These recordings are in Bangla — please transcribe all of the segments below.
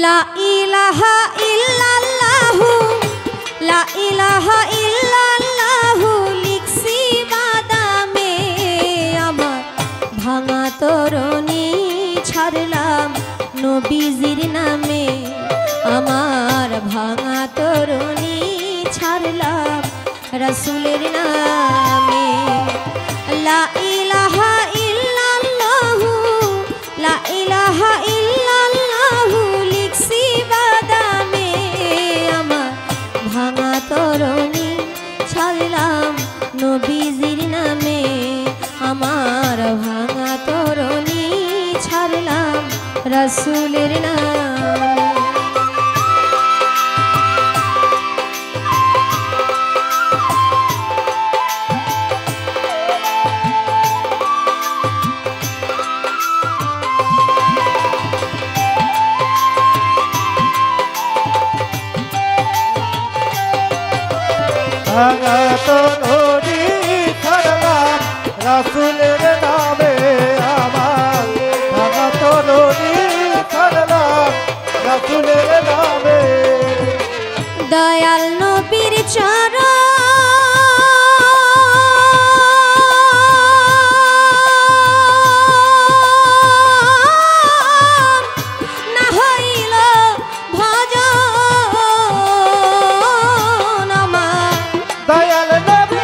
লা ইলাহা ইল্লাল্লাহু লা ইলাহা ইল্লাল্লাহু লিখছি বাদামে আমার ভাঙা তরণী ছাড়লাম নবীজির নামে আমার ভাঙা তরণী ছাড়লাম রাসূলের নামে লা ইলাহা ইল্লাল্লাহু লা ইলাহা ইল্লাল্লাহু লিখছি বাদামে আমার ভাঙা তরণী ছাড়লাম নবীজির নামে আমার ভাঙা তরণী ছাড়লাম রাসূলের নামে ভাঙা তরণী ছাড়লাম রাসূলের নামে আমার ভাঙা তরণী ছাড়লাম রাসূলের নামে দয়াল নবীর চরণ না হইল ভজন আমার দয়াল নবী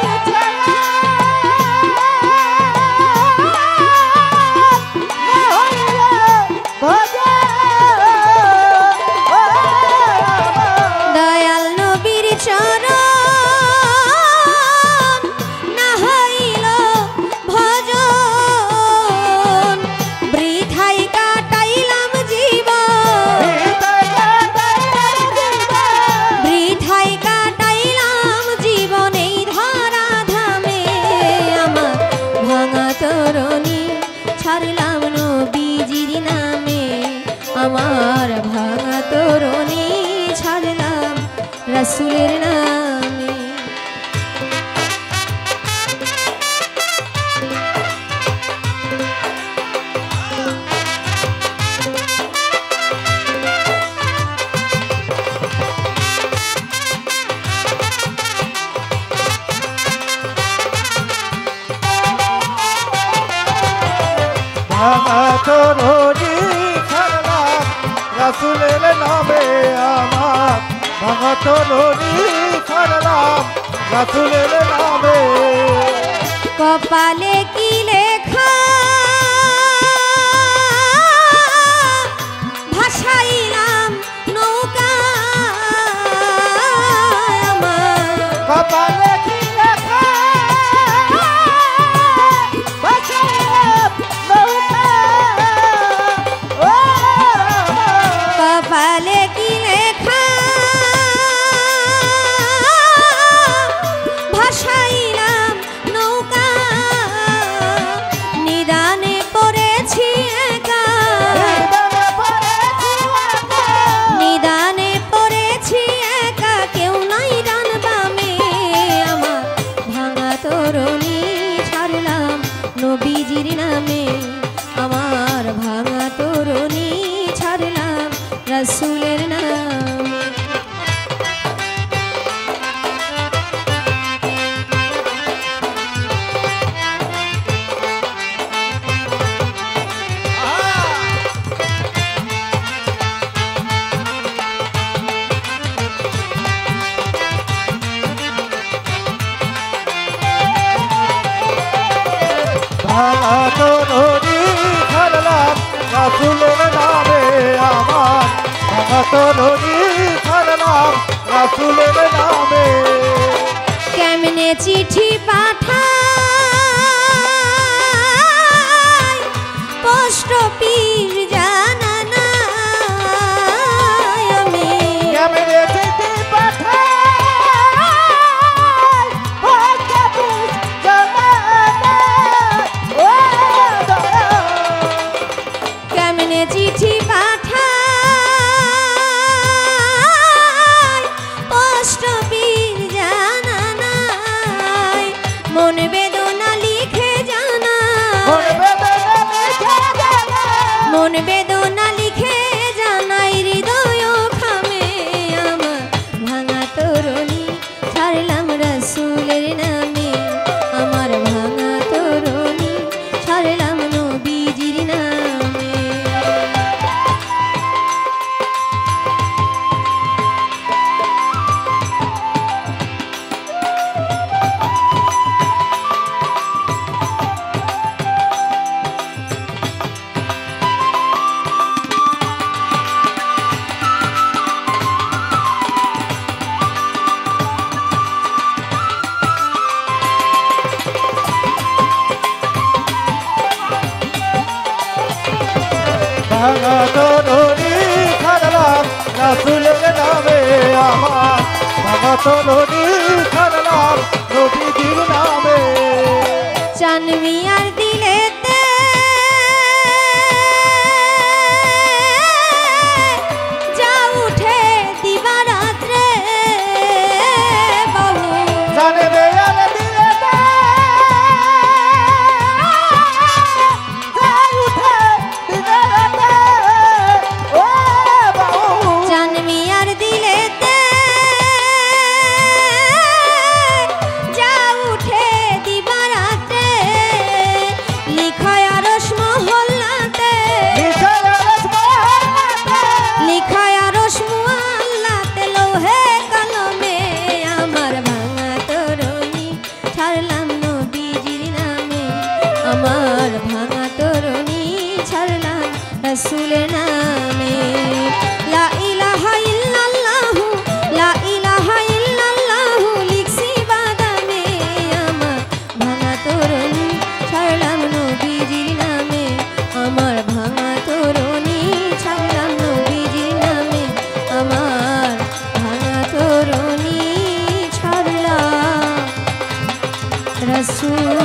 দয়াল নবীর চরণ না হইল ভজন বৃথায় কাটাইলাম জীবন বৃথায় কাটাইলাম জীবন এই ধরা ধামে আমার ভাঙা তরণী ছাড়লাম নবীজির নামে আমার ভাঙা তরণী ছাড়লাম রাসূলের নামে ভাঙা তরণী ছাড়লাম রাসূলের নামে আমার ভাঙা তরণী ছাড়লাম রাসূলের নামে কপালে কি লেখা ভাসাইলাম নৌকা আমার কপালে কি লেখা ভাসাইলাম নৌকা ও কপালে কি লেখা ভাসাইলাম নৌকা নিদানে পড়েছি একা নিদানে পড়েছি একা কেউ নাই ডান বামে আমার ভাঙা তরণী ছাড়লাম নবীজির নামে আমার ভাঙা তরণী ছাড়লাম রাসূলের নামে ভাঙা তরণী ছাড়লাম রাসূলের নামে আমার ভাঙা তরণী ছাড়লাম রাসূলের নামে কেমনে চিঠি পাঠাই পোস্ট অফিস জানা নাই আমি কেমনে চিঠি পাঠাই পোস্ট অফিস জানা নাই ও দয়াল কেমনে চিঠি পাঠাই পোস্ট অফিস জানা নাই মন বেদনা লিখে জানা মন বেদনা লিখে জানা মন ভাঙা তরুণী ছাড়লাম রাসূলের নামে আমার ভাঙা তরুণী ছাড়লাম নবীজির নামে চানমিয়ার দিলেতে যা উঠে দিবারাত্রে বাবু জানে দেয়াল দিলেতে যাই উঠে দিলেতে ও বাবু চানমিয়ার দিলেতে যা উঠে দিবারাত্রে লিখায় আরশ মহল্লাতে লিখায় আরশ মহল্লাতে লৌহে কলমে আমার ভাঙা তরুণী ছাড়লাম নবীজির নামে আমার ভাঙা তরুণী ছাড়লাম রাসূলের নামে লা ইলাহা ইল্লাল্লাহু লা ইলাহা ইল্লাল্লাহু লিখছি বাদামে আমার ভাঙা তরুণী ছাড়লাম নবীজির নামে আমার ভাঙা তরুণী ছাড়লাম নবীজির নামে আমার ভাঙা তরুণী ছাড়লাম রাসূল